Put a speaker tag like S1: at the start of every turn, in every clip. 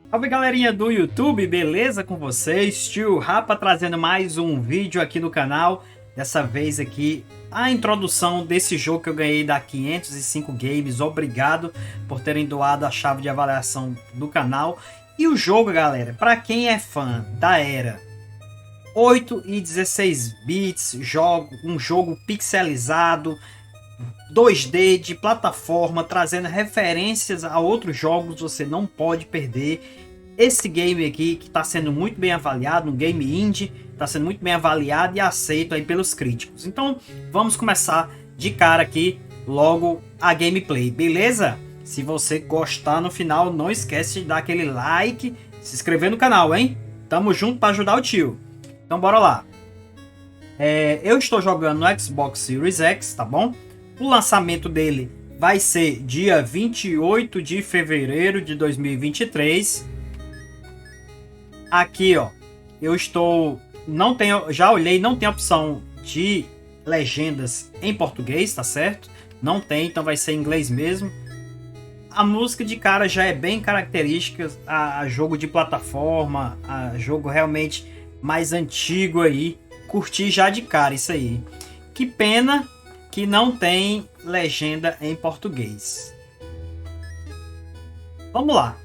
S1: Salve galerinha do YouTube, beleza com vocês? Tio Rapa trazendo mais um vídeo aqui no canal. Dessa vez aqui a introdução desse jogo que eu ganhei da 505 Games. Obrigado por terem doado a chave de avaliação do canal. E o jogo, galera, para quem é fã da era 8 e 16 bits, um jogo pixelizado, 2D de plataforma, trazendo referências a outros jogos, você não pode perder. Esse game aqui que está sendo muito bem avaliado, um game indie, está sendo muito bem avaliado e aceito aí pelos críticos. Então vamos começar de cara aqui logo a gameplay, beleza? Se você gostar no final, não esquece de dar aquele like, se inscrever no canal, hein? Tamo junto para ajudar o tio. Então bora lá. Eu estou jogando no Xbox Series X, tá bom? O lançamento dele vai ser dia 28 de fevereiro de 2023. Aqui, ó, eu estou... Não tenho, já olhei, não tem opção de legendas em português, tá certo? Não tem, então vai ser em inglês mesmo. A música de cara já é bem característica a jogo de plataforma, a jogo realmente mais antigo aí. Curti já de cara isso aí. Que pena que não tem legenda em português. Vamos lá.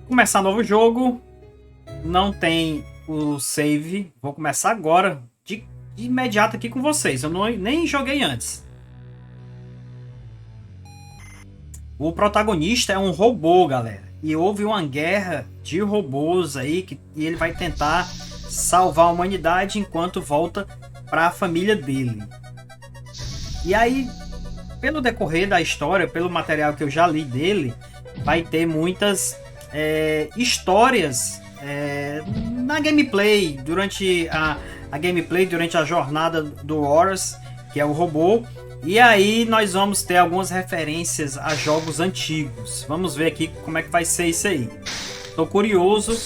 S1: Começar novo jogo. Não tem o save. Vou começar agora de imediato aqui com vocês. Eu nem joguei antes. O protagonista é um robô, galera. E houve uma guerra de robôs aí e ele vai tentar salvar a humanidade enquanto volta para a família dele. E aí, pelo decorrer da história, pelo material que eu já li dele, vai ter muitas histórias na gameplay, durante a gameplay, durante a jornada do Horace, que é o robô. E aí nós vamos ter algumas referências a jogos antigos. Vamos ver aqui como é que vai ser isso aí. Tô curioso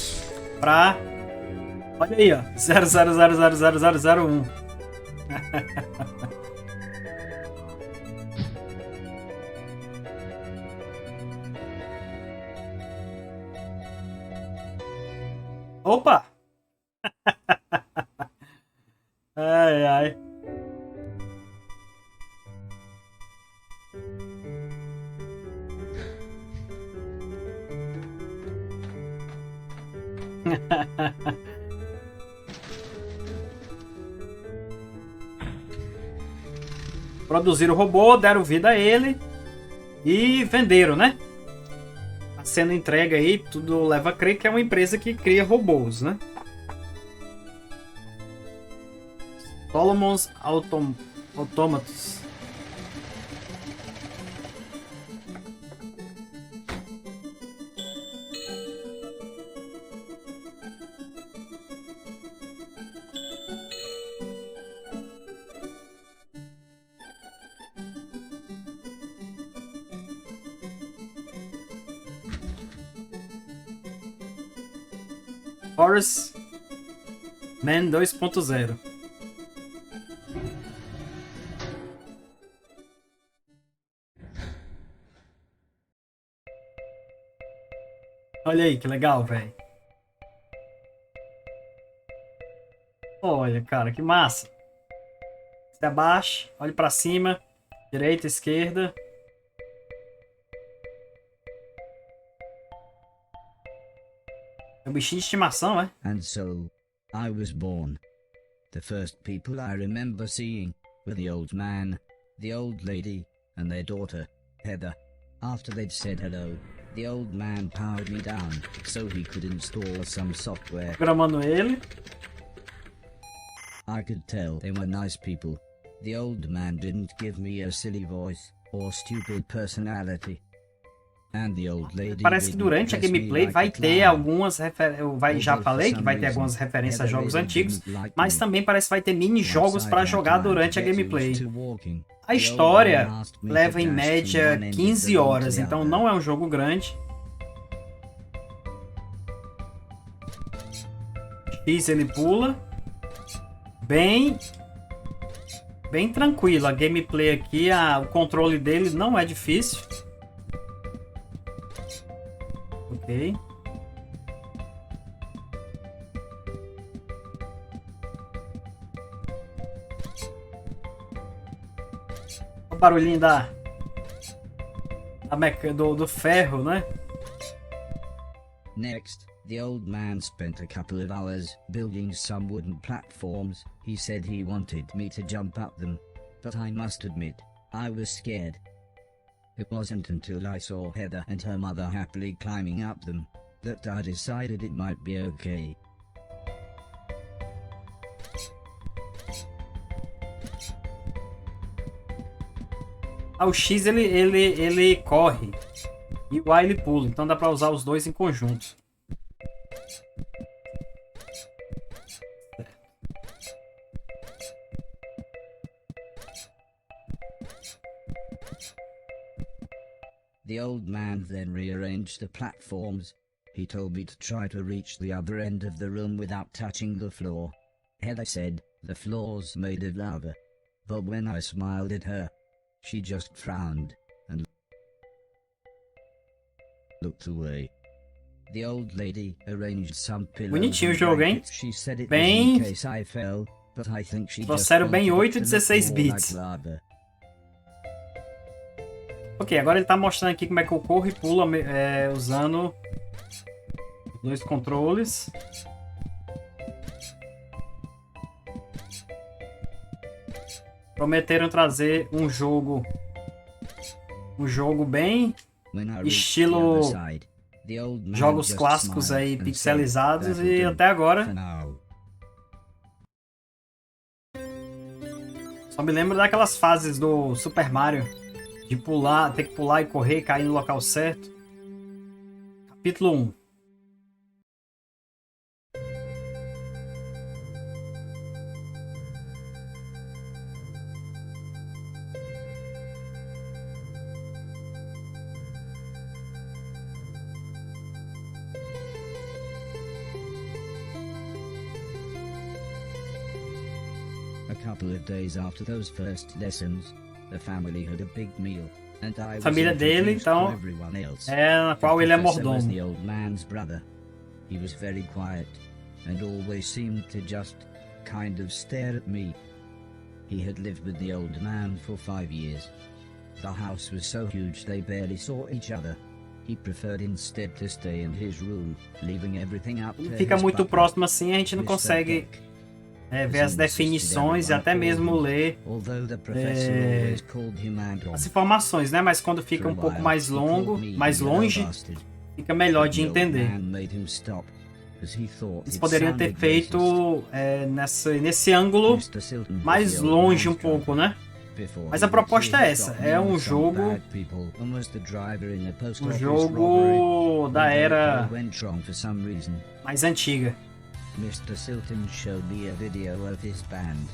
S1: pra... Olha aí, ó. 00000001. Opa! Ai, ai. Produziram o robô, deram vida a ele e venderam, né? Tá sendo entregue aí, tudo leva a crer que é uma empresa que cria robôs, né? Solomon's Automatos. Horace Man 2.0. Olha aí que legal, velho. Olha, cara, que massa. Se abaixa, olhe pra cima, direita, esquerda. É um bichinho de estimação, é?
S2: And so, I was born. The first people I remember seeing were the old man, the old lady, and their daughter, Heather. After they'd said hello, the old man powered me down so he could install some software.
S1: Programando ele.
S2: I could tell they were nice people. The old man didn't give me a silly voice or stupid personality.
S1: Parece que durante a gameplay vai ter algumas referências. Já falei que vai ter algumas referências a jogos antigos, mas também parece que vai ter mini jogos para jogar durante a gameplay. A história leva em média 15 horas, então não é um jogo grande. X ele pula. Bem tranquilo. A gameplay aqui, o controle dele não é difícil. Ok. O barulhinho do ferro, né?
S2: Next, the old man spent a couple of hours building some wooden platforms. He said he wanted me to jump up them, but I must admit, I was scared. It wasn't until I saw Heather and her mother happily climbing up them that I decided it might be okay.
S1: O X ele corre e o A ele pula, então dá pra usar os dois em conjunto.
S2: The old man then rearranged the platforms. He told me to try to reach the other end of the room without touching the floor. Heather said the floor's made of lava, but when I smiled at her, she just frowned and looked away. The old lady arranged some pillows.
S1: Bonitinho o jogo, hein?
S2: She said it
S1: Bem...
S2: was in case I fell, but I think she just
S1: trouxeram bem
S2: wanted
S1: 8 e
S2: it to look
S1: 16
S2: more
S1: bits.
S2: like lava.
S1: Ok, agora ele tá mostrando aqui como é que eu corro e pulo usando os dois controles. Prometeram trazer um jogo bem estilo jogos clássicos aí pixelizados e até agora só me lembro daquelas fases do Super Mario de pular, ter que pular e correr, cair no local certo. Capítulo 1.
S2: A couple of days after those first lessons, the family had a big meal, and I was
S1: Família dele,
S2: introduced to
S1: então,
S2: everyone else.
S1: na qual ele é
S2: The professor was
S1: mordomo.
S2: the old man's brother. He was very quiet, and always seemed to just kind of stare at me. He had lived with the old man for 5 years. The house was so huge they barely saw each other. He preferred instead to stay in his room, leaving everything up to
S1: Ele fica
S2: his
S1: muito
S2: butler,
S1: próximo assim, a gente não
S2: Mr.
S1: consegue
S2: Beck.
S1: ver as definições e até mesmo ler
S2: Although the professor always called him Anton.
S1: as informações, né? Mas quando fica um pouco mais longo, mais longe, fica melhor de entender. Eles poderiam ter feito nesse ângulo mais longe um pouco, né? Mas a proposta é essa, é um jogo da era mais antiga.
S2: Mr. Silton showed me a video of his band.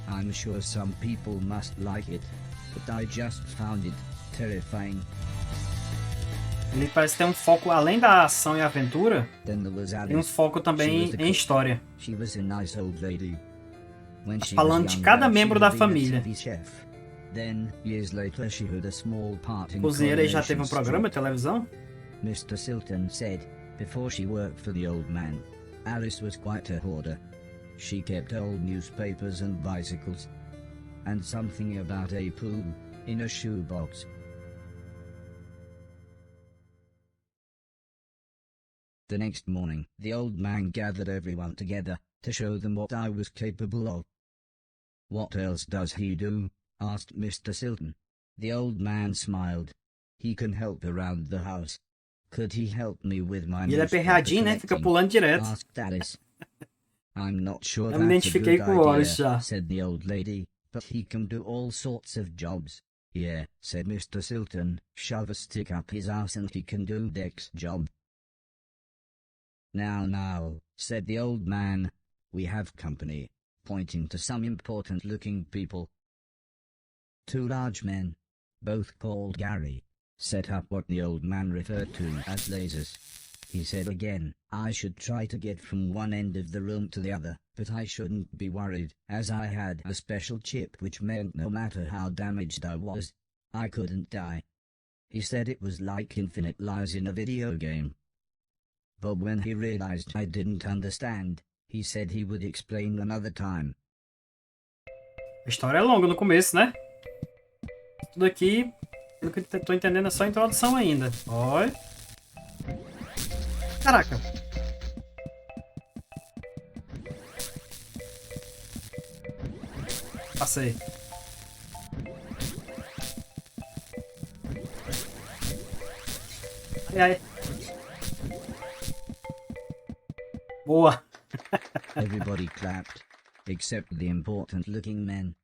S2: I'm sure some people must like it, but I just found it terrifying.
S1: Ele parece ter um foco, além da ação e aventura, tem um foco também em história.
S2: She was a nice old lady. When she
S1: Falando
S2: was
S1: de
S2: younger,
S1: cada
S2: she
S1: membro
S2: had
S1: da
S2: been a
S1: família.
S2: TV chef. Then, years later, she had a small part in
S1: Cozinheira aí já teve um
S2: Coronation
S1: programa de
S2: Street.
S1: televisão?
S2: Mr. Silton said, before she worked for the old man, Alice was quite a hoarder. She kept old newspapers and bicycles, and something about a pool in a shoebox. The next morning, the old man gathered everyone together to show them what I was capable of. What else does he do? Asked Mr. Silton. The old man smiled. He can help around the house. Could he help me with my
S1: E ele é perreadinho, né? Fica pulando direto.
S2: Asked Alice. I'm not sure
S1: Eu me
S2: that's a
S1: identifiquei
S2: good
S1: com o Horace
S2: idea,
S1: já.
S2: said the old lady, but he can do all sorts of jobs. Yeah, said Mr. Silton, shove a stick up his ass and he can do Deck's job. Now, said the old man, we have company, pointing to some important-looking people. 2 large men, both called Gary, set up what the old man referred to as lasers. He said again, I should try to get from one end of the room to the other, but I shouldn't be worried, as I had a special chip which meant no matter how damaged I was, I couldn't die. He said it was like infinite lives in a video game. but when he realized I didn't understand, he said he would explain another time.
S1: A história é longa no começo, né? Tudo aqui, pelo que eu tô entendendo, é só a introdução ainda. Olha. Caraca. Passei. Ai, ai. Boa.
S2: Everybody clapped, except the important-looking men.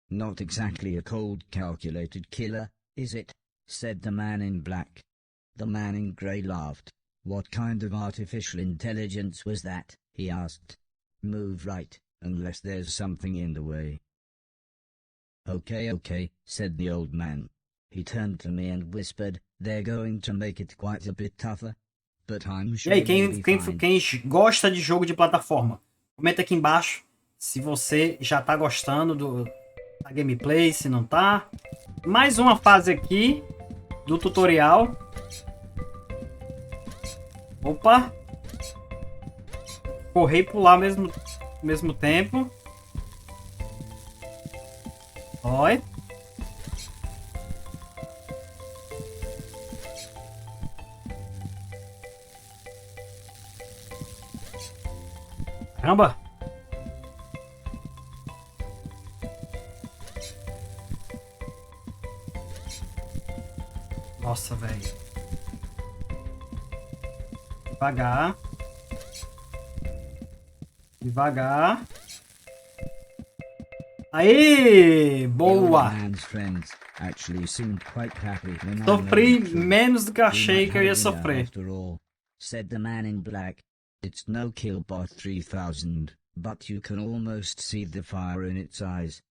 S2: Not exactly a cold, calculated killer, is it? Said the man in black. The man in grey laughed. What kind of artificial intelligence was that? He asked. Move right, unless there's something in the way. Okay, said the old man. He turned to me and whispered, they're going to make it quite a bit tougher. But I'm
S1: E
S2: sure
S1: aí,
S2: you'll be fine.
S1: quem gosta de jogo de plataforma, comenta aqui embaixo se você já tá gostando da gameplay, se não tá. Mais uma fase aqui do tutorial. Opa! Correr e pular ao mesmo tempo. Olha. Caramba! Nossa, velho. Devagar. Devagar. Aí! Boa! Sofri menos do que eu achei que eu ia sofrer.
S2: Said the man in black. It's no Killbot 3000, but you can almost see the fire in its eyes.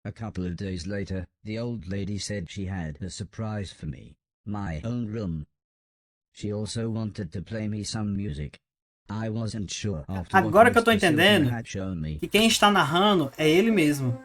S2: A couple of days later, the old lady said she had a surprise for me, my own room. She also wanted to play me some music. I wasn't sure after
S1: Agora que eu
S2: what
S1: tô
S2: Mr. Silverman
S1: entendendo
S2: had shown me.
S1: que quem está narrando é ele mesmo.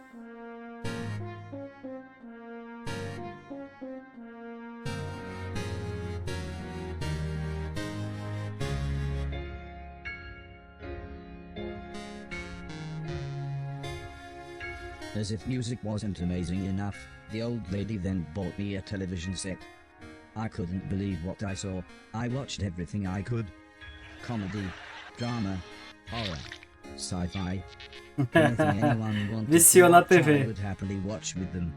S2: As if music wasn't amazing enough, the old lady then bought me a television set. I couldn't believe what I saw. I watched everything I could. Comedy, drama, horror, sci-fi. Anything anyone wanted
S1: Viciou
S2: to
S1: na
S2: watch, I
S1: TV.
S2: would happily watch with them.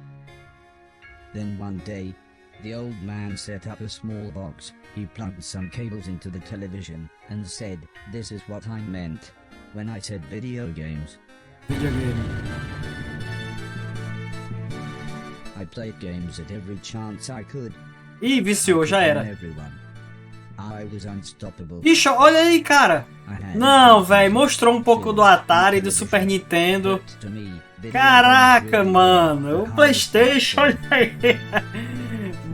S2: Then one day, the old man set up a small box. He plugged some cables into the television and said, "This is what I meant when I said video games."
S1: Videogame.
S2: I played games at every chance I could.
S1: Ih, viciou, já era.
S2: Everyone. I was unstoppable.
S1: Ixi, olha aí, cara. Não, velho, mostrou um pouco do Atari e do Super Nintendo. Caraca, mano, o PlayStation, olha aí.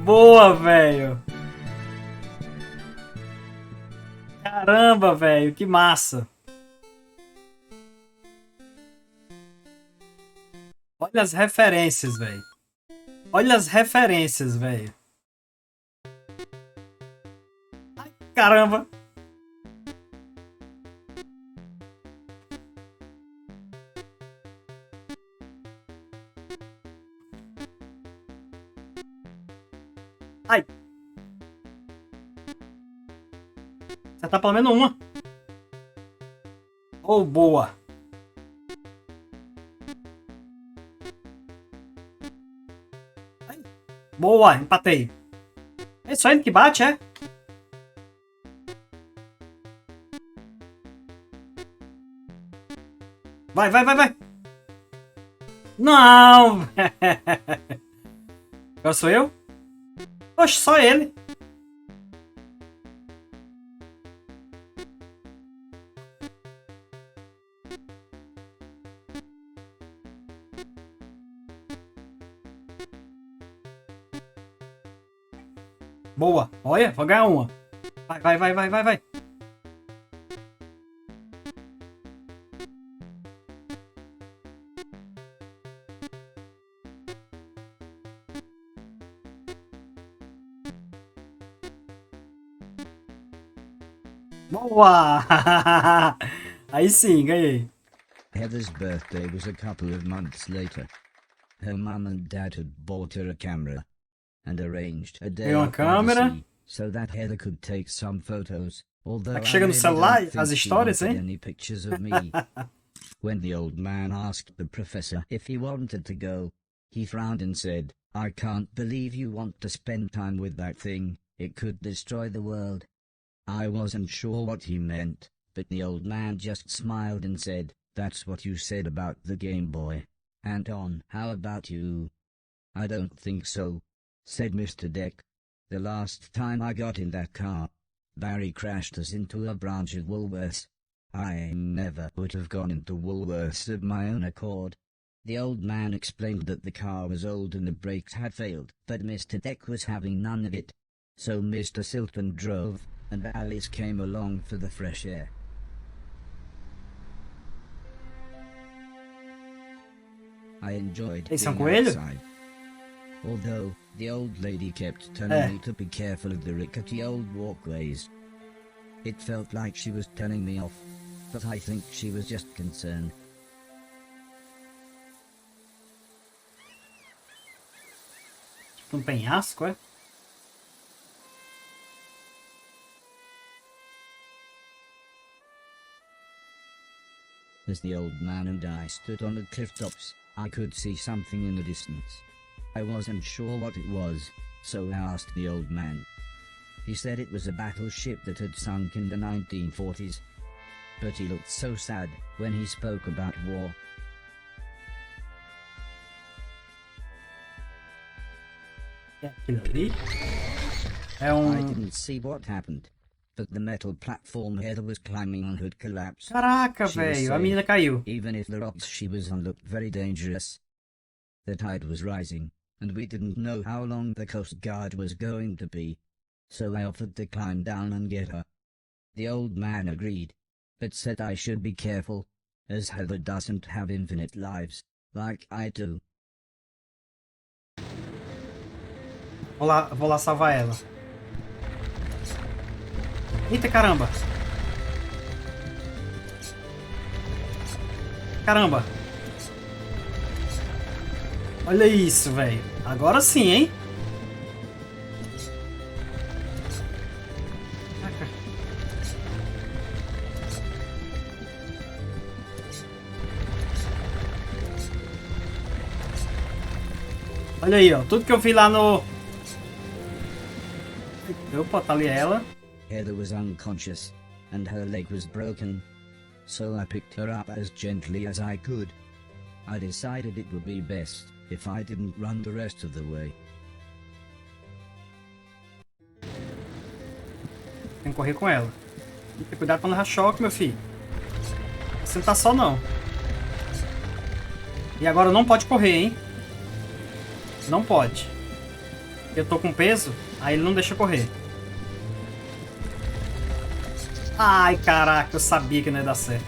S1: Boa, velho. Caramba, velho, que massa. Olha as referências, velho. Olha as referências, velho. Ai, caramba. Ai. Você tá pelo menos uma. Oh, boa. Ai. Boa, empatei. É só ele que bate, é? Vai, vai, vai, vai. Não. Agora sou eu? Oxe, só ele. Boa. Olha, vou ganhar uma. Vai, vai, vai, vai, vai, vai. Boa! Aí sim, ganhei.
S2: Heather's birthday was a couple of months later. Her mum and dad had bought her a camera and arranged a day
S1: Ganhei uma
S2: out by the
S1: câmera.
S2: sea so that Heather could take some photos, although
S1: Aqui
S2: I
S1: chega no
S2: really don't
S1: celular as
S2: think she
S1: histórias,
S2: wanted
S1: hein?
S2: any pictures of me. When the old man asked the professor if he wanted to go, he frowned and said, "I can't believe you want to spend time with that thing, it could destroy the world." I wasn't sure what he meant, but the old man just smiled and said, "That's what you said about the Game Boy. Anton, how about you?" "I don't think so," said Mr. Deck. "The last time I got in that car, Barry crashed us into a branch of Woolworths. I never would have gone into Woolworths of my own accord." The old man explained that the car was old and the brakes had failed, but Mr. Deck was having none of it. So Mr. Silton drove, and Alice came along for the fresh air. I enjoyed
S1: Esse é um
S2: being
S1: coelho?
S2: outside. Although, the old lady kept telling
S1: É.
S2: me to be careful of the rickety old walkways. It felt like she was telling me off, but I think she was just concerned.
S1: Um penhasco, é?
S2: As the old man and I stood on the cliff tops, I could see something in the distance. I wasn't sure what it was, so I asked the old man. He said it was a battleship that had sunk in the 1940s. But he looked so sad when he spoke about war.
S1: É aquilo ali. É
S2: I
S1: um...
S2: didn't see what happened, but the metal platform Heather was climbing on had collapsed.
S1: Caraca,
S2: She was
S1: velho. A
S2: safe,
S1: menina caiu.
S2: even if the rocks she was on looked very dangerous. The tide was rising, and we didn't know how long the Coast Guard was going to be, so I offered to climb down and get her. The old man agreed, but said I should be careful, as Heather doesn't have infinite lives, like I do.
S1: Vou lá salvar ela. Eita, caramba. Caramba. Olha isso, velho. Agora sim, hein? Caraca. Olha aí, ó. Tudo que eu vi lá no... Opa, tá ali ela.
S2: Heather was unconscious, and her leg was broken, so I picked her up as gently as I could. I decided it would be best if I didn't run the rest of the way.
S1: Tem que correr com ela. Tem que ter cuidado pra não dar choque, meu filho. Você não tá só, não. E agora não pode correr, hein? Não pode. Eu tô com peso, aí ele não deixa correr. Ai, caraca, eu sabia que não ia dar certo.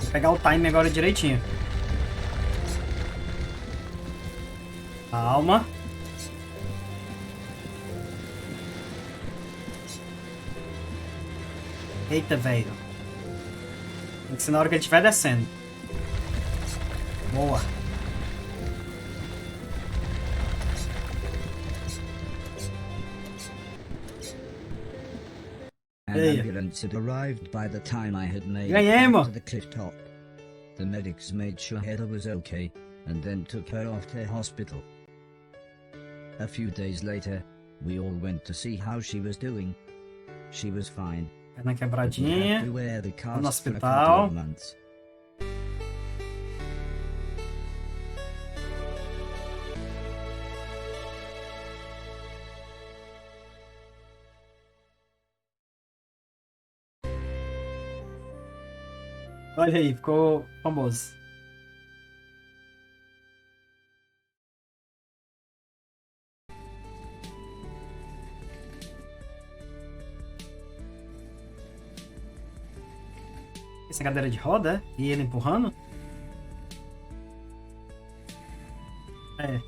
S1: Vou pegar o time agora direitinho. Calma. Eita, velho. Tem que ser na hora que ele estiver descendo. Boa.
S2: An
S1: Hey.
S2: ambulance had arrived by the time I had made
S1: Ganhei,
S2: it back
S1: mo.
S2: to the cliff top. The medics made sure Heather was okay, and then took her off to hospital. A few days later, we all went to see how she was doing. She was fine.
S1: Perna
S2: But would have
S1: quebradinha.
S2: to wear the
S1: No
S2: cast for a couple
S1: hospital.
S2: of months.
S1: Olha aí, ficou famoso. Essa cadeira de roda, é? E ele empurrando? É.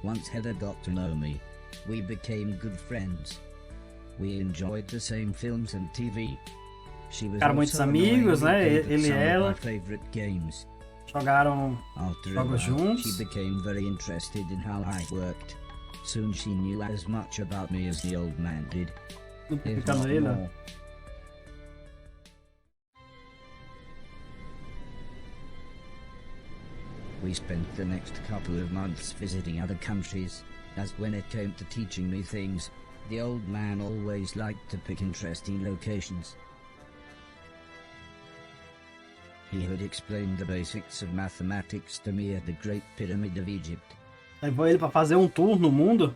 S2: Once Heather got to know me, we became good friends. We enjoyed the same films and TV. She was
S1: Ficaram muitos
S2: also
S1: amigos, né?
S2: annoyingly good at
S1: Ele e
S2: some of
S1: ela
S2: my favorite games.
S1: jogaram
S2: After a
S1: jogos
S2: while,
S1: juntos.
S2: she became very interested in how I worked. Soon she knew as much about me as the old man did, if
S1: Implicando
S2: not
S1: ele, ó.
S2: more. We spent the next couple of months visiting other countries, as when it came to teaching me things, the old man always liked to pick interesting locations. He had explained the basics of mathematics to me at the Great Pyramid of Egypt.
S1: Levou ele pra fazer um tour no mundo.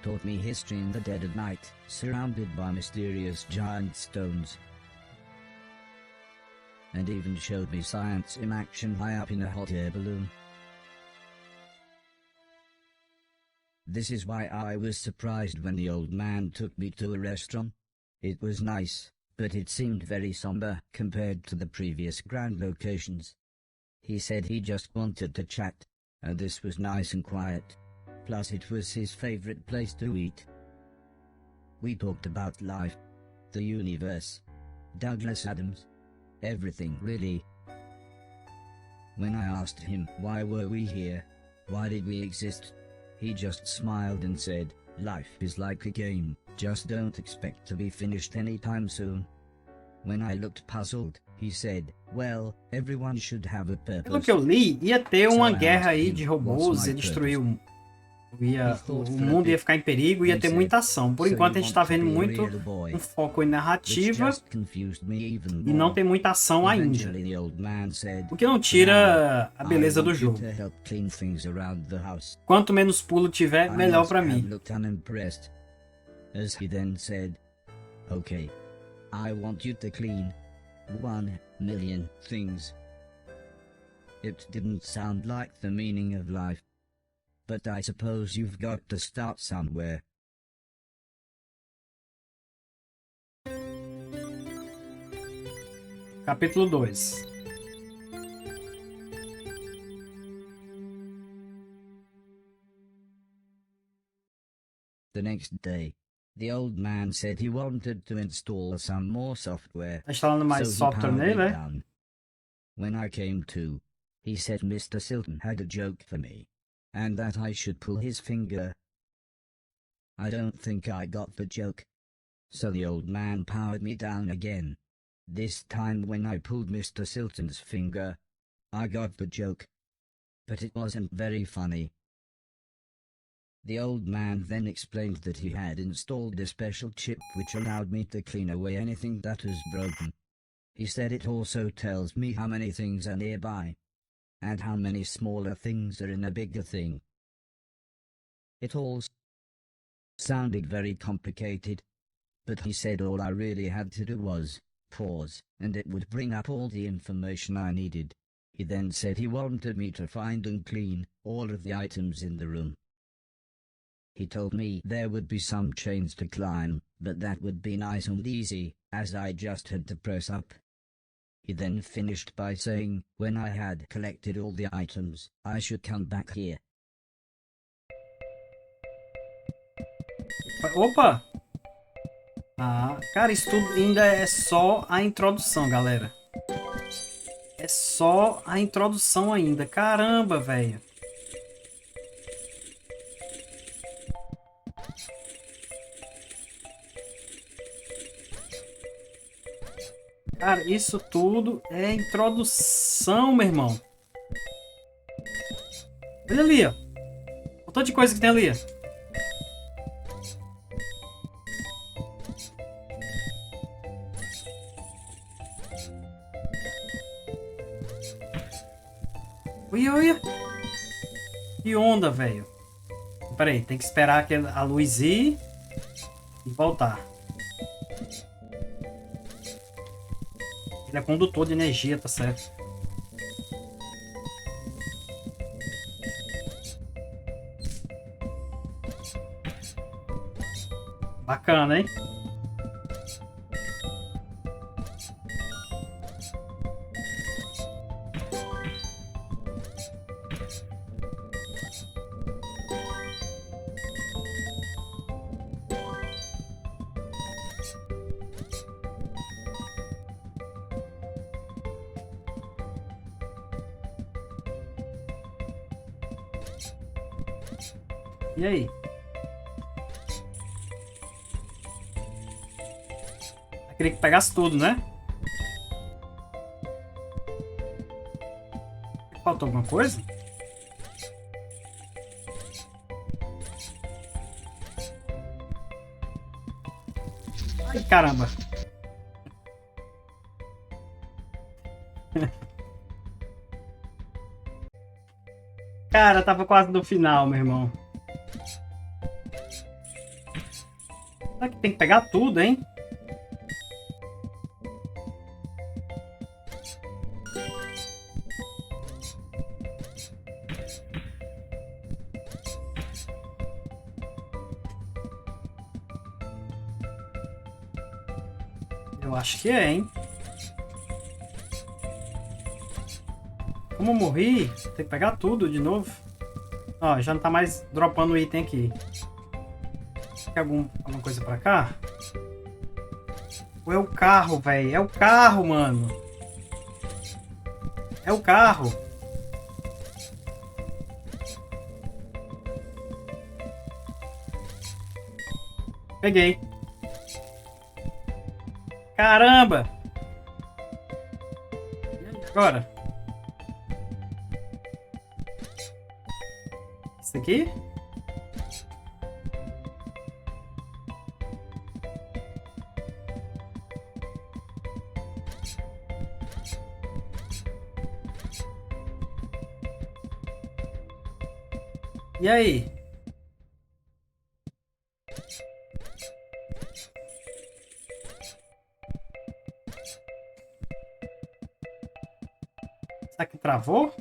S2: Taught me history in the dead of night, surrounded by mysterious giant stones. And even showed me science in action high up in a hot air balloon. This is why I was surprised when the old man took me to a restaurant. It was nice, but it seemed very somber compared to the previous grand locations. He said he just wanted to chat, and this was nice and quiet. Plus it was his favorite place to eat. We talked about life, the universe, Douglas Adams, everything really. When I asked him why were we here, why did we exist, he just smiled and said, life is like a game, just don't expect to be finished anytime soon. When I looked puzzled, he said, well, everyone should have a purpose.
S1: Pelo que eu li, ia ter uma
S2: So I
S1: guerra
S2: asked
S1: aí
S2: him,
S1: de
S2: "What's
S1: robôs,
S2: my
S1: ia destruir
S2: purpose?"
S1: o mundo ia ficar em perigo, ia ter muita ação. Por enquanto a gente tá vendo muito um foco em narrativa e não tem muita ação ainda. O que não tira a beleza do jogo. Quanto menos pulo tiver, melhor pra mim.
S2: As he then said, okay, I want you to clean 1,000,000 things. It didn't sound like the meaning of life. But I suppose you've got to start somewhere.
S1: Capítulo 2.
S2: The next day, the old man said he wanted to install some more software.
S1: Tá instalando mais
S2: so he
S1: software
S2: powered
S1: nele,
S2: it
S1: né?
S2: down. When I came to, he said Mr. Silton had a joke for me, and that I should pull his finger. I don't think I got the joke. So the old man powered me down again. This time when I pulled Mr. Silton's finger, I got the joke. But it wasn't very funny. The old man then explained that he had installed a special chip which allowed me to clean away anything that was broken. He said it also tells me how many things are nearby, and how many smaller things are in a bigger thing. It all sounded very complicated, but he said all I really had to do was pause, and it would bring up all the information I needed. He then said he wanted me to find and clean all of the items in the room. He told me there would be some chains to climb, but that would be nice and easy, as I just had to press up. He then finished by saying, when I had collected all the items, I should come back here.
S1: Opa! Ah, cara, isso tudo ainda é só a introdução, galera. É só a introdução ainda. Caramba, velho. Cara, isso tudo é introdução, meu irmão. Olha ali, ó. O tanto de coisa que tem ali, ó. Olha, olha. Que onda, velho. Pera aí, tem que esperar a luz ir e voltar. Ele é condutor de energia, tá certo? Bacana, hein? E aí? Eu queria que pegasse tudo, né? Faltou alguma coisa? Ai, caramba. Cara, tava quase no final, meu irmão. Será que tem que pegar tudo, hein? Eu acho que é, hein? Como eu morri, tem que pegar tudo de novo. Ó, já não tá mais dropando o item aqui. Tem alguma coisa pra cá? Ou é o carro, velho? É o carro, mano. É o carro. Peguei. Caramba! E aí, agora? Isso aqui? E aí? Será que travou?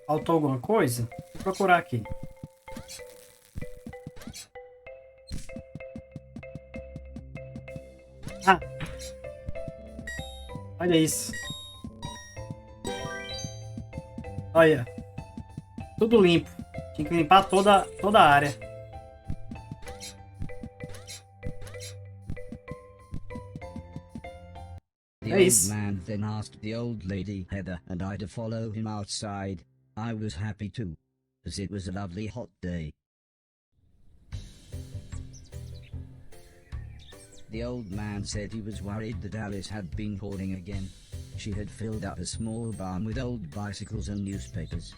S1: Faltou alguma coisa? Vou procurar aqui. Ah! Olha isso. Olha. Tudo limpo. Tinha que limpar toda a área.
S2: The
S1: É
S2: old
S1: isso.
S2: man then asked the old lady Heather and I to follow him outside. I was happy too, as it was a lovely hot day. The old man said he was worried that Alice had been calling again. She had filled up a small barn with old bicycles and newspapers.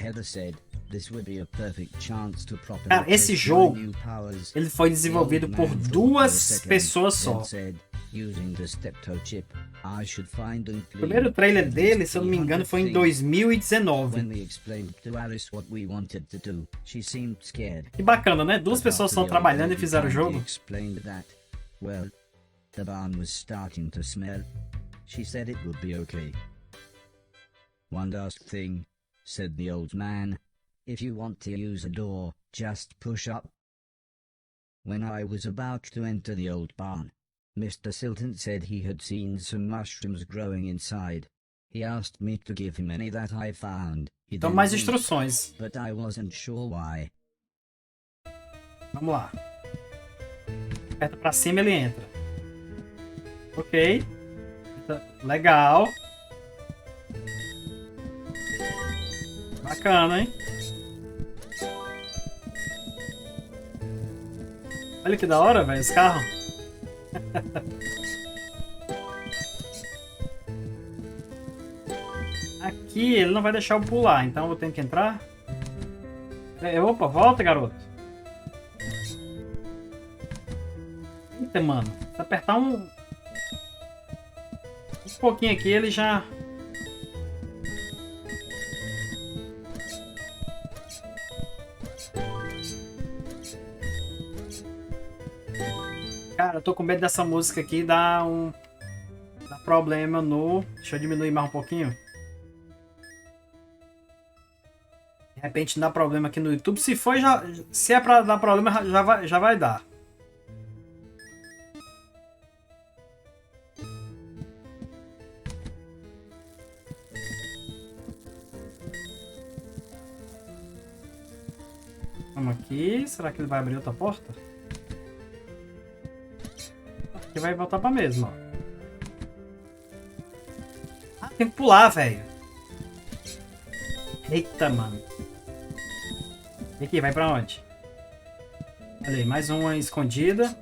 S2: Heather said this would be a perfect chance to properly
S1: Cara, esse
S2: test my
S1: jogo,
S2: new powers.
S1: ele foi
S2: The
S1: desenvolvido
S2: old
S1: por
S2: man thought for a
S1: duas
S2: second,
S1: pessoas
S2: then
S1: só.
S2: said, using the steptoe chip, I should find and
S1: O primeiro trailer dele, se eu não me engano, foi em 2019.
S2: When we explained to Alice what we wanted to do, she seemed scared.
S1: Que bacana, né? Duas
S2: But
S1: pessoas
S2: after
S1: estão
S2: the old
S1: trabalhando e
S2: lady
S1: fizeram o
S2: finally
S1: jogo.
S2: explained that, well, the barn was starting to smell. She said it would be okay. One last thing, said the old man. If you want to use a door, just push up. When I was about to enter the old barn, Mr. Silton said he had seen some mushrooms growing inside. He asked me to give him any that I found. He
S1: Então,
S2: then
S1: mais
S2: winked,
S1: instruções.
S2: but I wasn't sure why.
S1: Vamos lá. Aperta pra cima, ele entra. Ok. Legal. Bacana, hein? Olha que da hora, velho, esse carro. Aqui ele não vai deixar eu pular, então eu vou ter que entrar. Opa, volta, garoto. Eita, mano. Se apertar um pouquinho aqui, ele já... Cara, eu tô com medo dessa música aqui dar problema no... Deixa eu diminuir mais um pouquinho. De repente dá problema aqui no YouTube. Se é pra dar problema, já vai dar. Vamos aqui. Será que ele vai abrir outra porta? E vai voltar pra mesma, ó. Ah, tem que pular, velho. Eita, mano. E aqui, vai pra onde? Olha aí, mais uma escondida.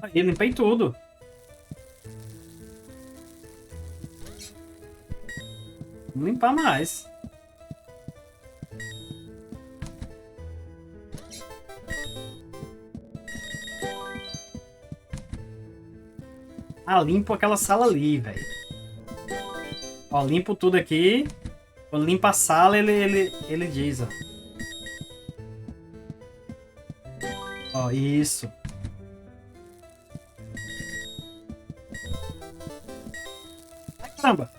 S1: Aí, limpei tudo. Vamos limpar mais. Ah, limpo aquela sala ali, velho. Ó, limpo tudo aqui. Quando limpa a sala, ele diz, ó. Ó, isso. Ai, caramba.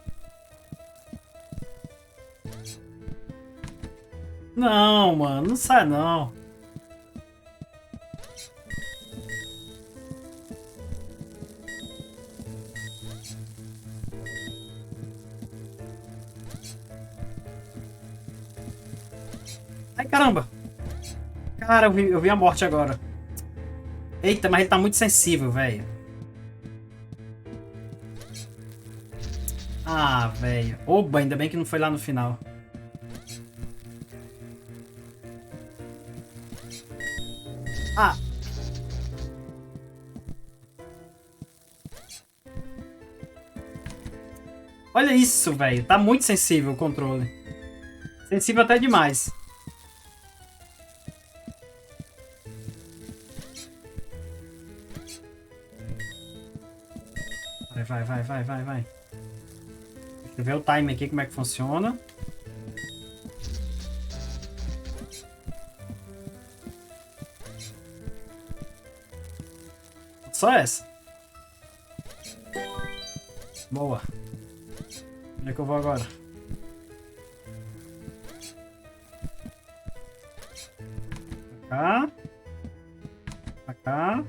S1: Não, mano, não sai não. Ai, caramba. Cara, eu vi a morte agora. Eita, mas ele tá muito sensível, velho. Ah, velho. Oba, ainda bem que não foi lá no final. Ah. Olha isso, velho. Tá muito sensível o controle. Sensível até demais. Vai. Deixa eu ver o time aqui, como é que funciona. Só essa. Boa. Onde é que eu vou agora? Pra cá. Pra cá.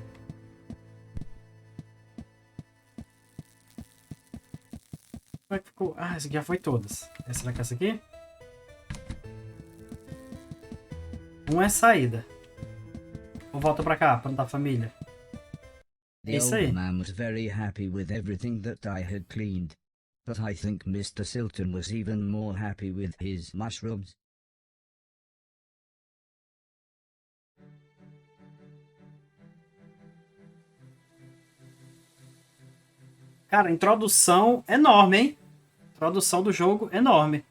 S1: Como é que ficou? Ah, essa aqui já foi todas. Será que é essa aqui? Uma é saída. Ou volta pra cá, pra não dar família.
S2: The old man was very happy with everything that I had cleaned. But I think Mr. Silton was even more happy with his mushrooms.
S1: Cara, introdução enorme, hein? Introdução do jogo enorme.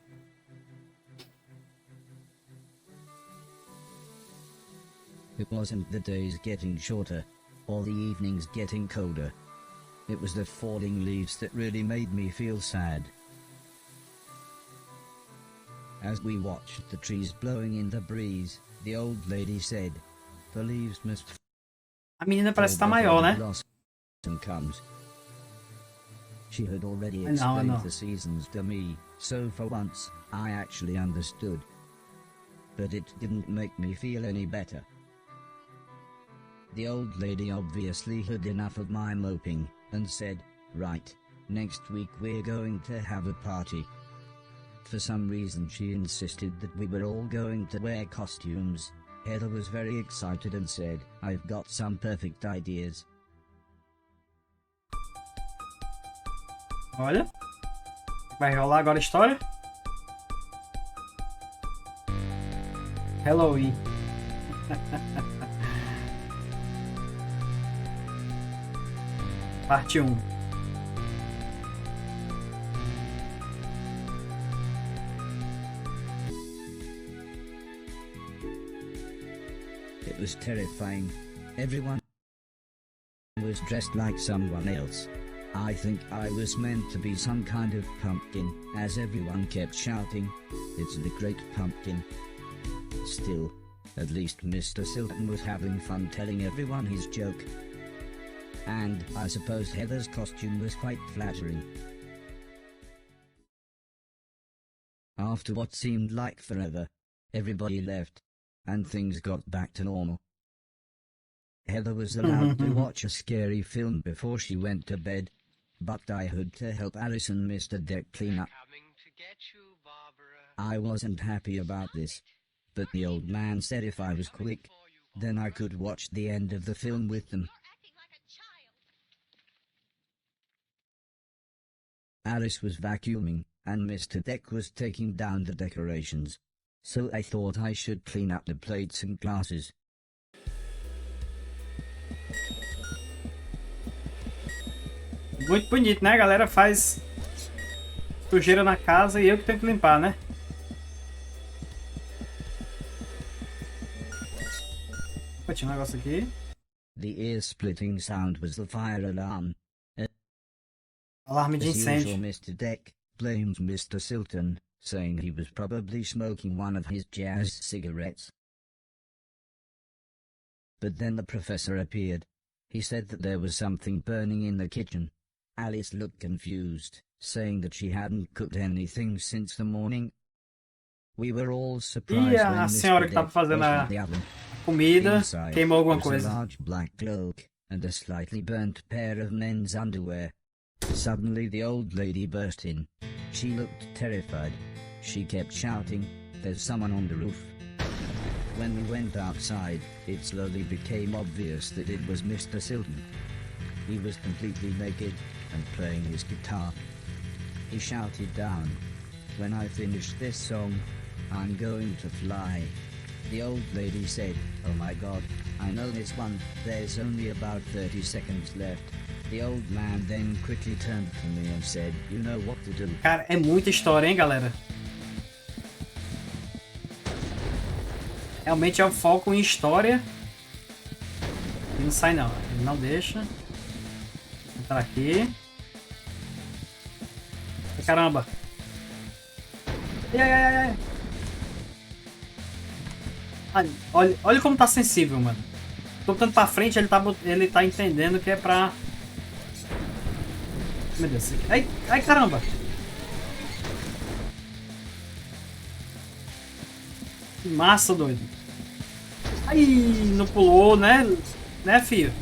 S2: It wasn't the days getting shorter, or the evenings getting colder. It was the falling leaves that really made me feel sad. As we watched the trees blowing in the breeze, the old lady said, "The leaves must..."
S1: A menina parece estar maior, né?
S2: Comes. She had already explained the seasons to me, so for once, I actually understood. But it didn't make me feel any better. The old lady obviously had enough of my moping, and said, "Right, next week we're going to have a party." For some reason she insisted that we were all going to wear costumes. Heather was very excited and said, "I've got some perfect ideas."
S1: Olha. Vai rolar agora a história? Halloween. Parte 1.
S2: It was terrifying. Everyone was dressed like someone else. I think I was meant to be some kind of pumpkin, as everyone kept shouting, "It's the Great Pumpkin." Still, at least Mr. Silton was having fun telling everyone his joke. And I suppose Heather's costume was quite flattering. After what seemed like forever, everybody left, and things got back to normal. Heather was allowed to watch a scary film before she went to bed, but I had to help Alice and Mr. Deck clean up. I wasn't happy about this, but the old man said if I was quick, Then I could watch the end of the film with them. Alice was vacuuming, and Mr. Deck was taking down the decorations. So I thought I should clean up the plates and glasses.
S1: Muito bonito, né? A galera faz sujeira na casa e eu que tenho que limpar, né? Opa, tinha um negócio aqui.
S2: The ear-splitting sound was the fire alarm.
S1: Alarme de
S2: As usual,
S1: incêndio.
S2: Mr. Deck blamed Mr. Silton, saying he was probably smoking one of his jazz cigarettes. But then the professor appeared. He said that there was something burning in the kitchen. Alice looked confused, saying that she hadn't cooked anything since the morning. We were all surprised
S1: E a
S2: when
S1: senhora
S2: Mr.
S1: que tava
S2: Deck
S1: fazendo
S2: opened
S1: a
S2: the oven.
S1: comida
S2: Inside
S1: queimou alguma
S2: was a
S1: coisa.
S2: large black cloak and a slightly burnt pair of men's underwear. Suddenly the old lady burst in. She looked terrified. She kept shouting, "There's someone on the roof." When we went outside, it slowly became obvious that it was Mr. Silton. He was completely naked and playing his guitar. He shouted down, "When I finish this song, I'm going to fly." The old lady said, "Oh my God, I know this one, there's only about 30 seconds left." The old man then quickly turned to me and said, "You know what to do."
S1: Cara, é muita história, hein, galera? Realmente é o foco em história. Ele não sai não, ele não deixa. Vou entrar aqui. Ai, caramba. Ai, ai, ai, ai. Ai, olha como tá sensível, mano. Tô botando pra frente, ele tá entendendo que é pra... Meu Deus. Ai, ai, caramba. Que massa, doido. Ai, não pulou, né? Né, filho?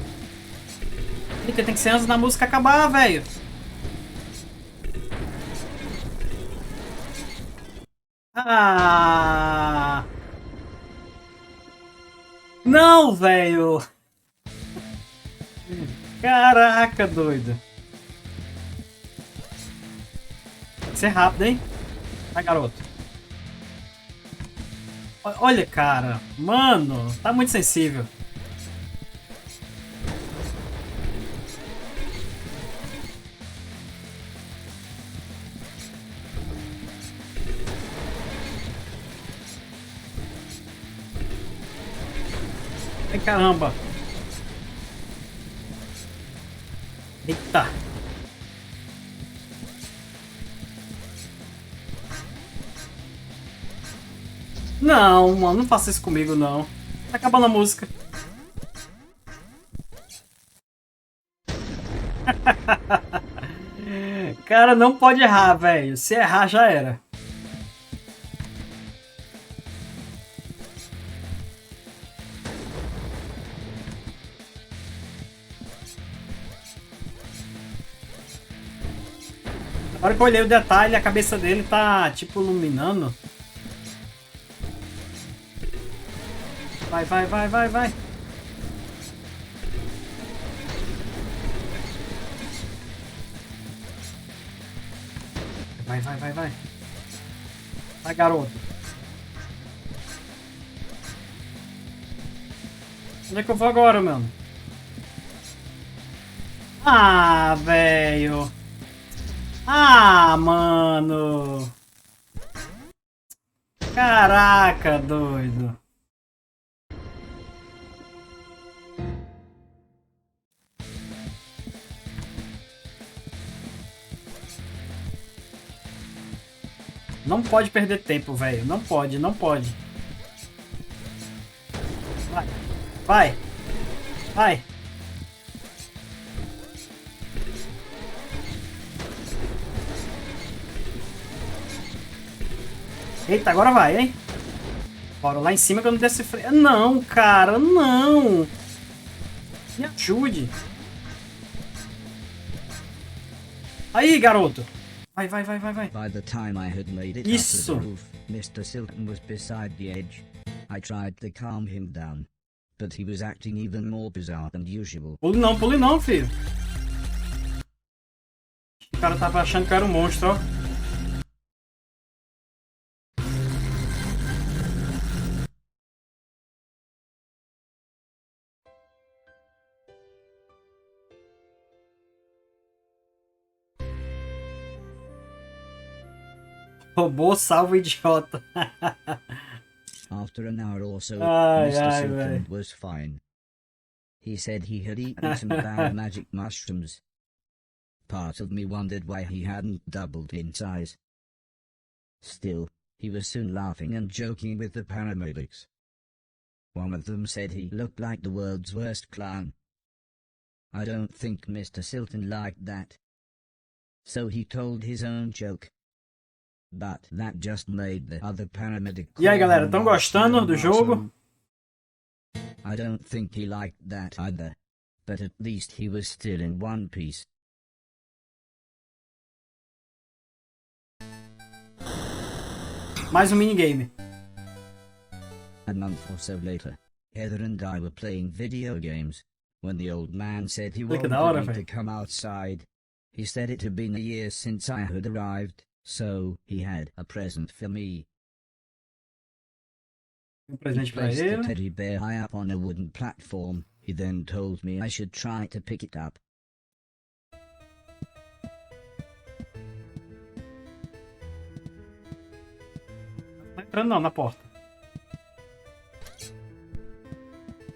S1: Porque tem que ser antes da música acabar, velho. Ah! Não, velho! Caraca, doido. Tem que ser rápido, hein? Vai, garoto. Olha, cara. Mano, tá muito sensível. Ai, caramba. Eita. Não, mano, não faça isso comigo, não. Tá acabando a música. Cara, não pode errar, velho. Se errar, já era. Agora que eu olhei o detalhe, a cabeça dele tá, tipo, iluminando. Vai, vai, vai, vai, vai. Vai, vai, vai, vai. Vai, garoto. Onde é que eu vou agora, mano? Ah, velho. Ah, mano. Caraca, doido. Não pode perder tempo, velho. Não pode, não pode. Vai. Vai. Vai. Eita, agora vai, hein? Bora lá em cima que eu não decifrei. Não, cara, não. Me ajude. Aí, garoto. Vai, vai, vai, vai, vai.
S2: By the time I had made it up
S1: Isso.
S2: to the roof, Mr. Silton was beside the edge. I tried to calm him down, but he was acting even more bizarre than usual.
S1: Pule não, filho. O cara tava achando que era um monstro, ó. Robô salva o idiota.
S2: After an hour or so,
S1: Ai,
S2: Mr.
S1: ai,
S2: Silton
S1: véi.
S2: was fine. He said he had eaten some bad magic mushrooms. Part of me wondered why he hadn't doubled in size. Still, he was soon laughing and joking with the paramedics. One of them said he looked like the world's worst clown. I don't think Mr. Silton liked that. So he told his own joke. But that just made the other paramedic.
S1: E aí, galera, estão gostando do jogo?
S2: I don't think he liked that either. But at least he was still in one piece.
S1: Mais um minigame.
S2: A month or so later, Heather and I were playing video games, when the old man said he wanted me to come outside. He said it had been a year since I had arrived, so he had a present for me.
S1: Um
S2: He
S1: presente pra
S2: placed the
S1: ele.
S2: teddy bear high up on a wooden platform. He then told me I should try to pick it up.
S1: Não tá entrando não na porta.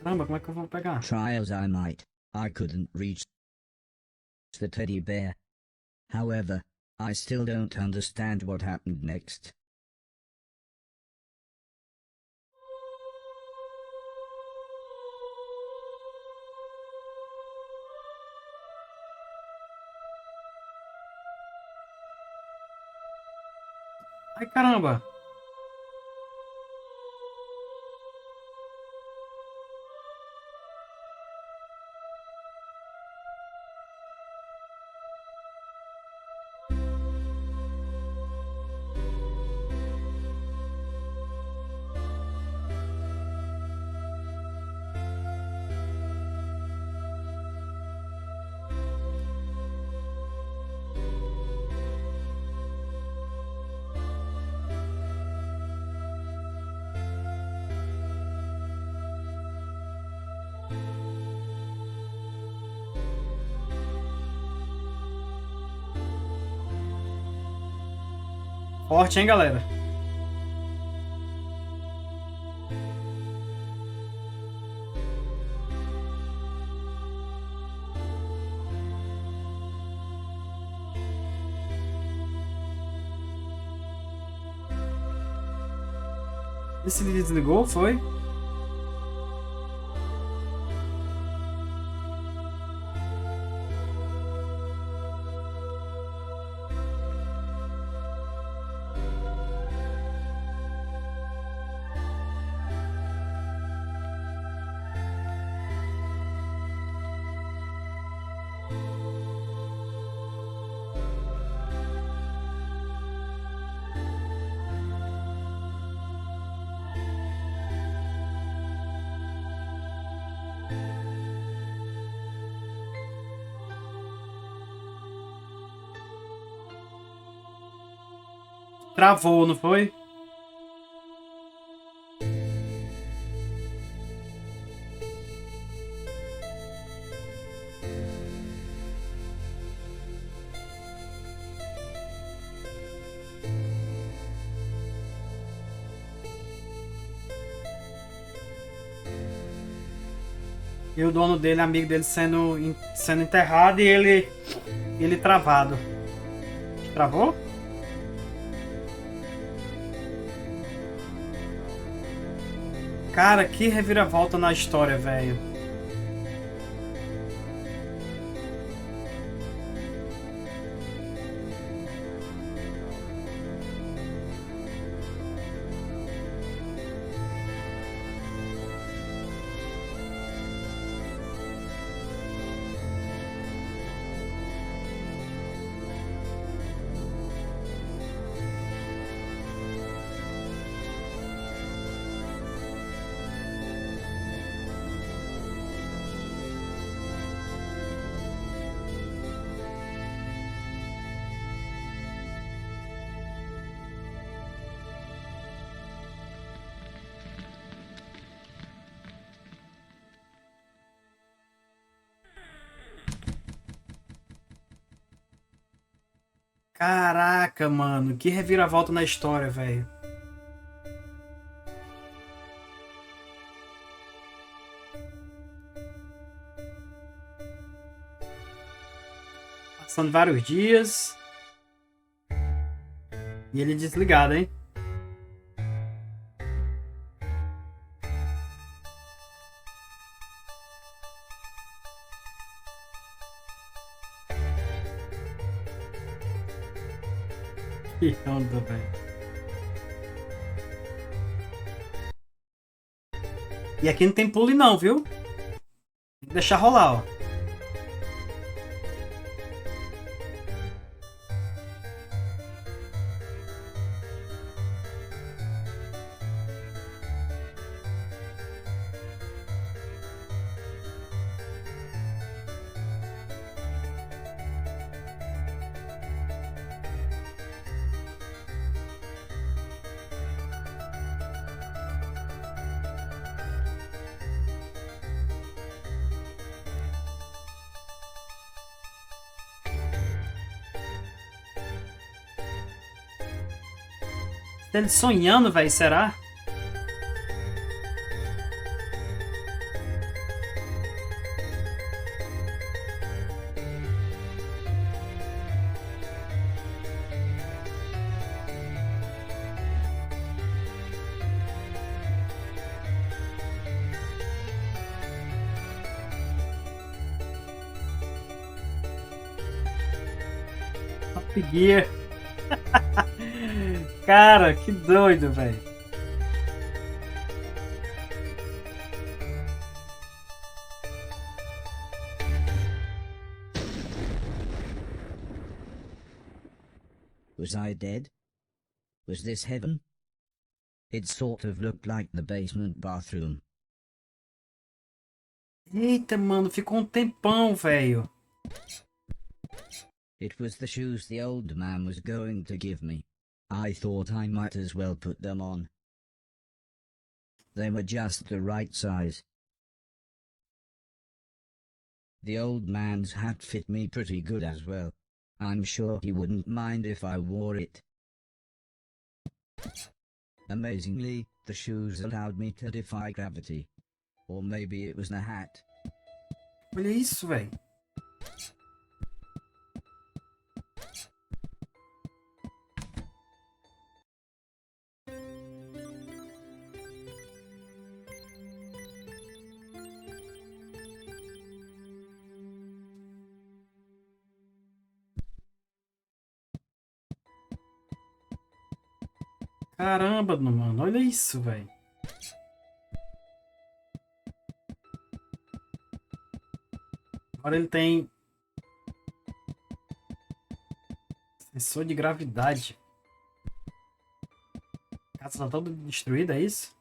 S1: Caramba, como é que eu vou pegar?
S2: Try as I might, I couldn't reach the teddy bear. However, I still don't understand what happened next.
S1: Ai, caramba. Forte, hein, galera? Esse desligou, foi? Travou, não foi? E o dono dele, amigo dele, sendo enterrado e ele travado. Travou? Cara, que reviravolta na história, velho. Caraca, mano, que reviravolta na história, velho. Passando vários dias. E ele desligado, hein? Que onda, velho. E aqui não tem pule não, viu? Tem que deixar rolar, ó. Ele sonhando, velho, será? Top Gear. Cara, que doido, velho.
S2: Was I dead? Was this heaven? It sort of looked like the basement bathroom.
S1: Eita, mano, ficou um tempão, velho.
S2: It was the shoes the old man was going to give me. I thought I might as well put them on. They were just the right size. The old man's hat fit me pretty good as well. I'm sure he wouldn't mind if I wore it. Amazingly, the shoes allowed me to defy gravity. Or maybe it was the hat.
S1: Olha isso, velho. Caramba, mano, olha isso, velho. Agora ele tem sensor de gravidade. A casa tá toda destruída, é isso?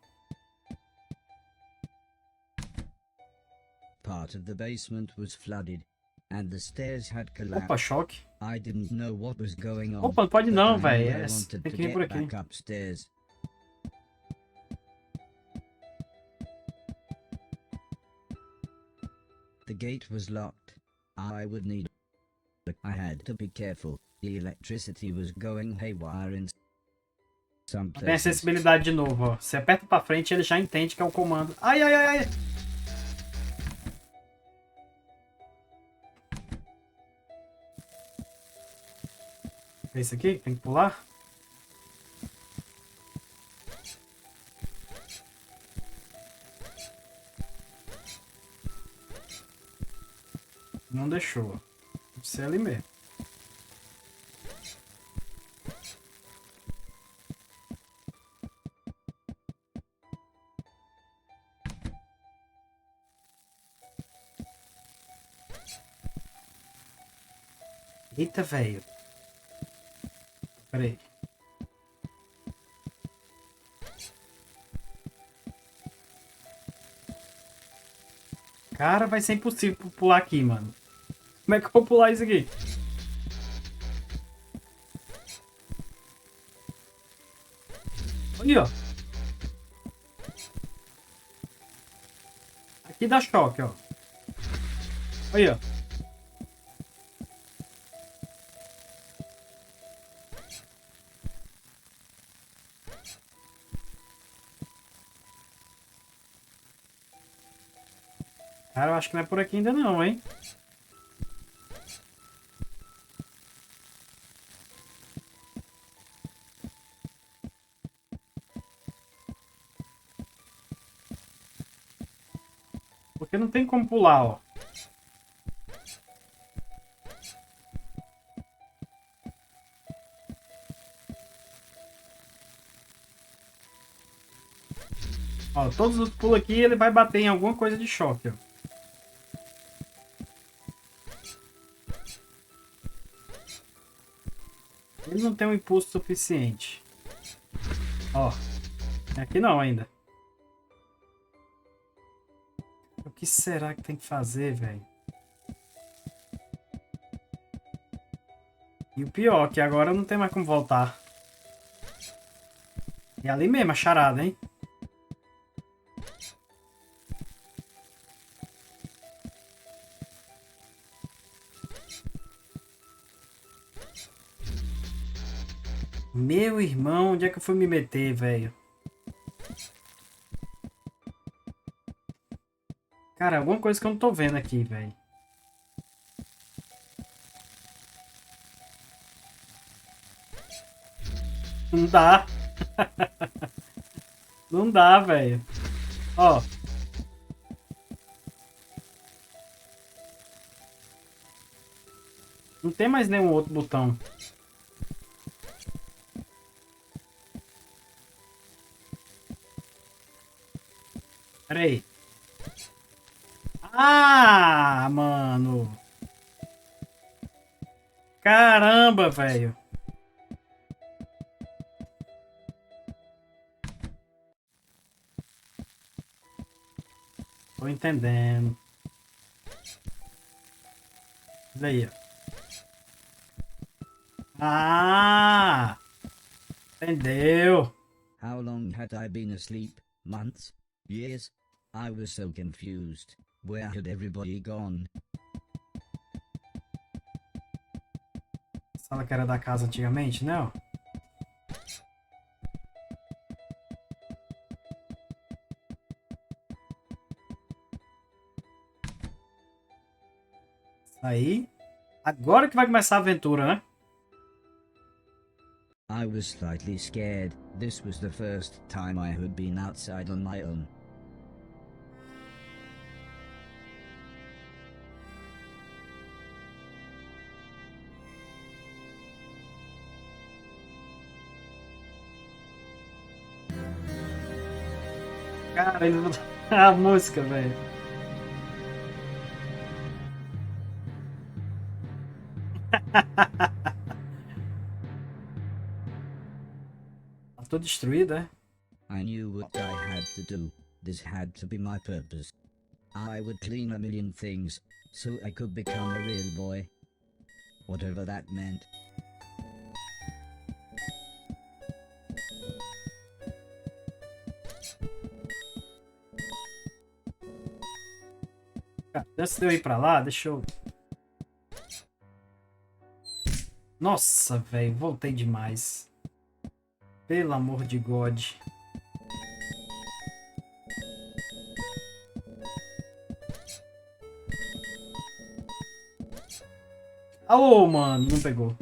S2: Part of the basement was flooded, and the stairs had collapsed.
S1: Opa, choque.
S2: I didn't know what was going on.
S1: Opa, não pode
S2: but
S1: não,
S2: I knew
S1: velho.
S2: I wanted
S1: Tem
S2: to
S1: que vir por
S2: get
S1: aqui.
S2: back upstairs. The gate was locked. I would need. I had to be careful. The electricity was going haywire in some
S1: Tem
S2: places.
S1: acessibilidade de novo, ó. Você aperta pra frente, ele já entende que é o comando. Ai, ai, ai, ai. É isso aqui? Tem que pular? Não deixou. Deve ser ali mesmo. Eita, velho. Pera aí. Cara, vai ser impossível pular aqui, mano. Como é que eu vou pular isso aqui? Ali, ó. Aqui dá choque, ó. Aí, ó. Cara, eu acho que não é por aqui ainda não, hein? Porque não tem como pular, ó. Ó, todos os pulos aqui ele vai bater em alguma coisa de choque, ó. Ele não tem um impulso suficiente. Ó, aqui não ainda. O que será que tem que fazer, velho? E o pior, que agora não tem mais como voltar. E ali mesmo, a charada, hein? Meu irmão, onde é que eu fui me meter, velho? Cara, alguma coisa que eu não tô vendo aqui, velho. Não dá. Não dá, velho. Ó. Não tem mais nenhum outro botão. Pera aí. Ah, mano. Caramba, velho. Tô entendendo. Olha aí, ó. Ah! Entendeu?
S2: How long had I been asleep? Months? Years? I was so confused. Where had everybody gone?
S1: Sala que era da casa antigamente, né? Ó. Aí. Agora que vai começar a aventura, né?
S2: I was slightly scared. This was the first time I had been outside on my own.
S1: Cara, ele... a música, velho. Tá todo destruído, é?
S2: I knew what I had to do. This had to be my purpose. I would clean a million things, so I could become a real boy. Whatever that meant.
S1: Cara, antes de eu ir pra lá, deixa eu... Nossa, velho, voltei demais. Pelo amor de God. Oh, mano, não pegou.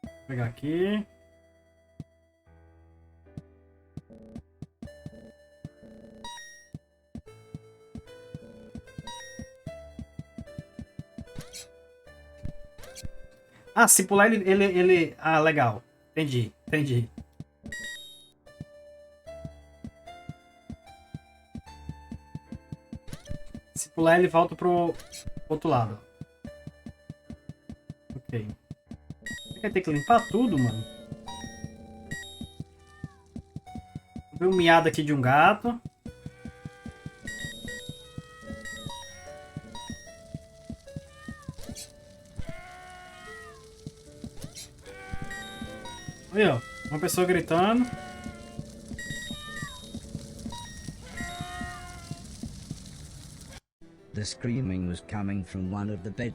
S1: Vou pegar aqui. Ah, se pular ele... Ah, legal. Entendi, entendi. Se pular ele volta pro outro lado. Ok. Você vai ter que limpar tudo, mano. Vou ver um miado aqui de um gato. Olha, ó, uma pessoa gritando.
S2: The screaming was coming from one of the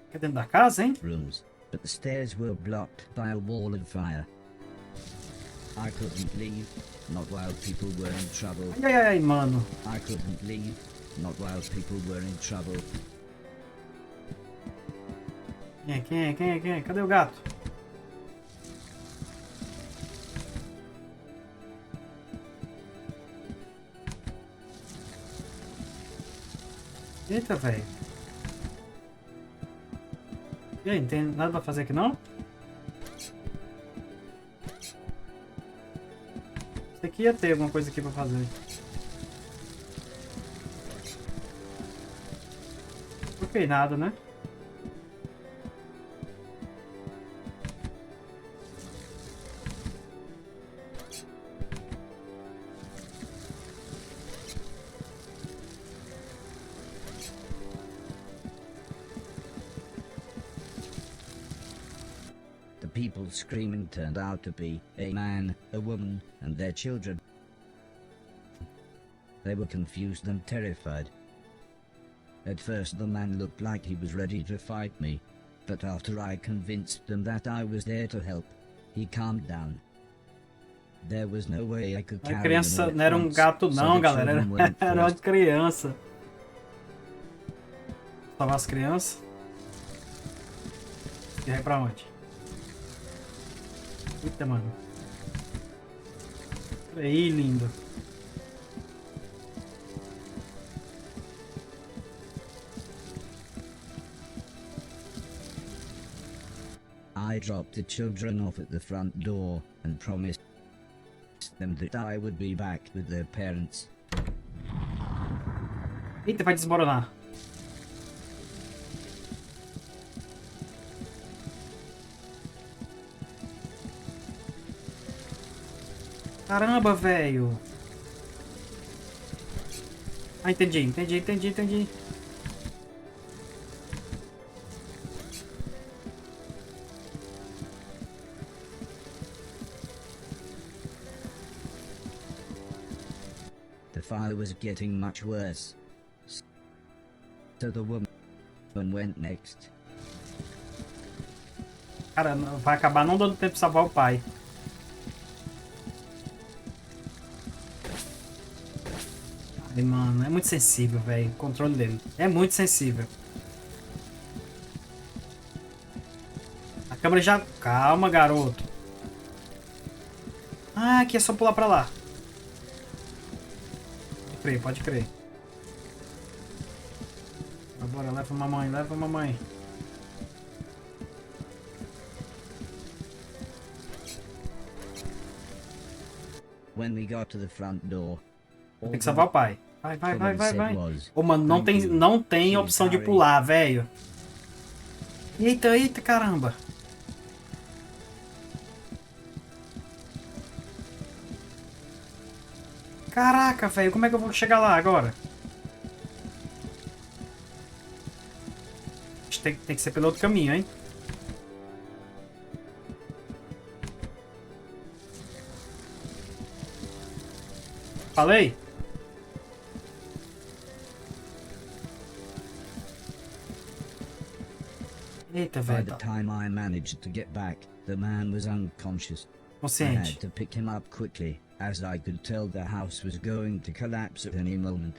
S1: Aqui dentro da casa, hein?
S2: bedrooms, but the stairs were blocked by a wall of fire. I couldn't leave. not while people were in trouble.
S1: Ai, ai, ai, mano.
S2: I couldn't leave, not while people were in trouble.
S1: Quem é? Cadê o gato? Eita, velho. E aí, não tem nada pra fazer aqui, não? Isso aqui ia ter alguma coisa aqui pra fazer. Ok, nada, né?
S2: The people screaming turned out to be a man, a woman, and their children. They were confused and terrified. At first the man looked like he was ready to fight me, but after I convinced them that I was there to help, he calmed down. There was no way I could
S1: A
S2: carry
S1: criança
S2: them all at
S1: não era
S2: once,
S1: gato
S2: so
S1: não,
S2: the
S1: galera.
S2: children went
S1: Era uma
S2: first.
S1: criança. Salvar as crianças. E aí pra onde? Eita, mano. Aí, lindo.
S2: I dropped the children off at the front door and promised them that I would be back with their parents.
S1: Eita, vai desmoronar. Caramba, velho. Ah, entendi.
S2: The fire was getting much worse, so the woman went next.
S1: Cara, vai acabar não dando tempo de salvar o pai. Ai, mano, é muito sensível, velho. O controle dele. É muito sensível. A câmera já... Calma, garoto. Ah, aqui é só pular pra lá. Pode crer. Bora, leva mamãe.
S2: When we got to the front door,
S1: Tem que salvar o pai. Vai. Ô, mano, não tem opção de pular, velho. Eita, caramba. Caraca, velho, como é que eu vou chegar lá agora? Tem que ser pelo outro caminho, hein? Falei? Eita,
S2: by
S1: velho.
S2: the time I managed to get back, the man was unconscious. I
S1: Consciente.
S2: had to pick him up quickly, as I could tell the house was going to collapse at any moment.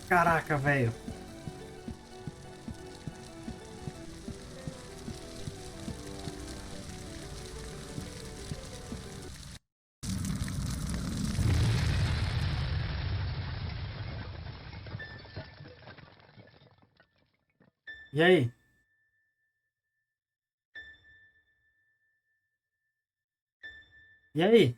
S1: Caraca, velho. E aí? E aí?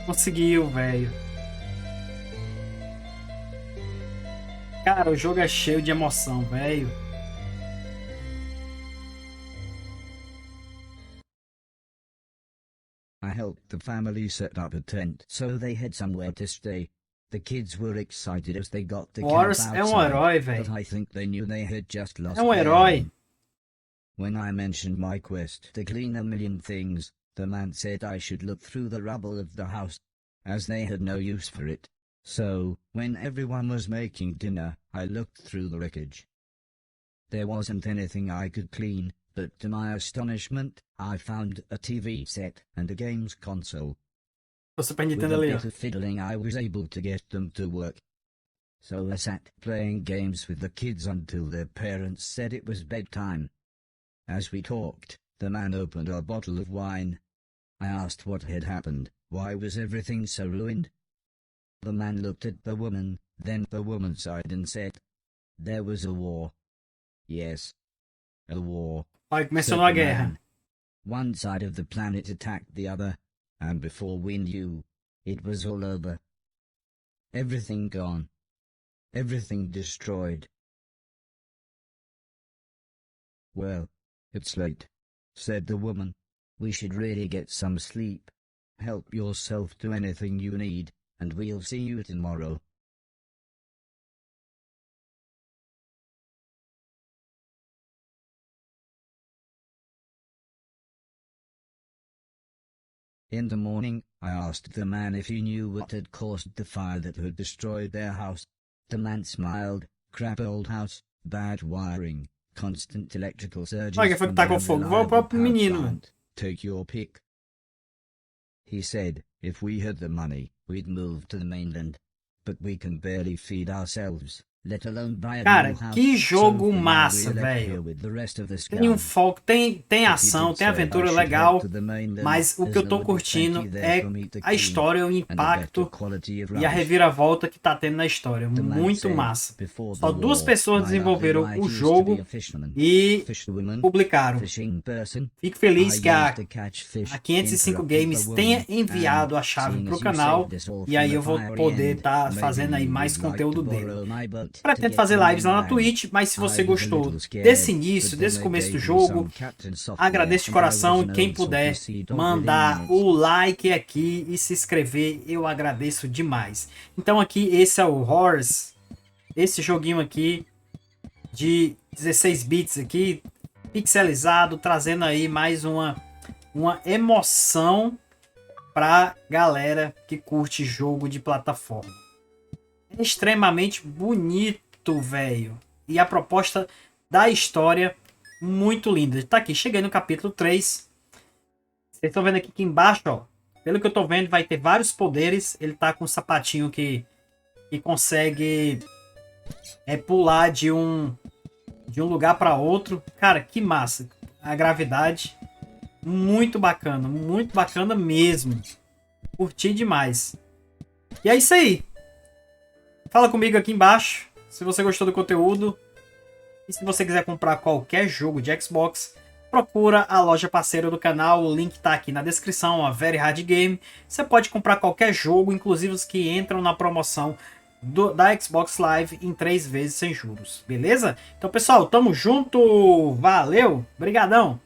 S1: Conseguiu, velho. Cara, o jogo é cheio de emoção, velho.
S2: I helped the family set up a tent, so they had somewhere to stay. The kids were excited as they got the camp
S1: Horace é um
S2: outside,
S1: herói,
S2: but
S1: velho.
S2: I think they knew they had just lost
S1: É um
S2: their
S1: herói.
S2: home. When I mentioned my quest to clean a million things, the man said I should look through the rubble of the house, as they had no use for it. So, when everyone was making dinner, I looked through the wreckage. There wasn't anything I could clean, but to my astonishment, I found a TV set and a games console.
S1: O Super
S2: With
S1: Nintendo
S2: a
S1: ali, ó.
S2: bit of fiddling, I was able to get them to work. So I sat playing games with the kids until their parents said it was bedtime. As we talked, the man opened a bottle of wine. I asked what had happened. Why was everything so ruined? The man looked at the woman, then the woman sighed and said, "There was a war." Yes, a war.
S1: Olha,
S2: said
S1: mencionou a
S2: the
S1: guerra.
S2: man. One side of the planet attacked the other, and before we knew, it was all over. Everything gone. Everything destroyed. Well, it's late, said the woman. We should really get some sleep. Help yourself to anything you need, and we'll see you tomorrow. In the morning, I asked the man if he knew what had caused the fire that had destroyed their house. The man smiled. Crap old house, bad wiring, constant electrical surges.
S1: Olha, quem foi que tacou fogo? Foi o próprio menino, mano.
S2: Take your pick. He said, if we had the money, we'd move to the mainland. But we can barely feed ourselves, let alone buy a
S1: Cara,
S2: new house.
S1: que jogo
S2: So for now,
S1: massa,
S2: we're left here
S1: velho.
S2: with the rest of the
S1: Tem um
S2: scum.
S1: foco, tem ação, tem aventura legal, mas o que eu tô curtindo é a história, o impacto e a reviravolta que tá tendo na história. Muito massa. Só 2 pessoas desenvolveram o jogo e publicaram. Fico feliz que a 505 Games tenha enviado a chave pro canal e aí eu vou poder estar fazendo aí mais conteúdo dele. Pretendo fazer lives lá na Twitch, mas se você gostou desse início, desse começo do jogo, agradeço de coração e quem puder mandar o like aqui e se inscrever, eu agradeço demais. Então aqui, esse é o Horace, esse joguinho aqui de 16 bits aqui, pixelizado, trazendo aí mais uma emoção pra galera que curte jogo de plataforma. É extremamente bonito, velho. E a proposta da história, muito linda. Tá aqui, cheguei no capítulo 3. Vocês estão vendo aqui embaixo, ó. Pelo que eu tô vendo, vai ter vários poderes. Ele tá com um sapatinho que consegue pular de um lugar para outro. Cara, que massa. A gravidade, muito bacana mesmo. Curti demais. E é isso aí. Fala comigo aqui embaixo se você gostou do conteúdo. E se você quiser comprar qualquer jogo de Xbox, procura a loja parceira do canal. O link tá aqui na descrição, a Very Hard Game. Você pode comprar qualquer jogo, inclusive os que entram na promoção da Xbox Live em 3 vezes sem juros. Beleza? Então, pessoal, tamo junto. Valeu. Brigadão.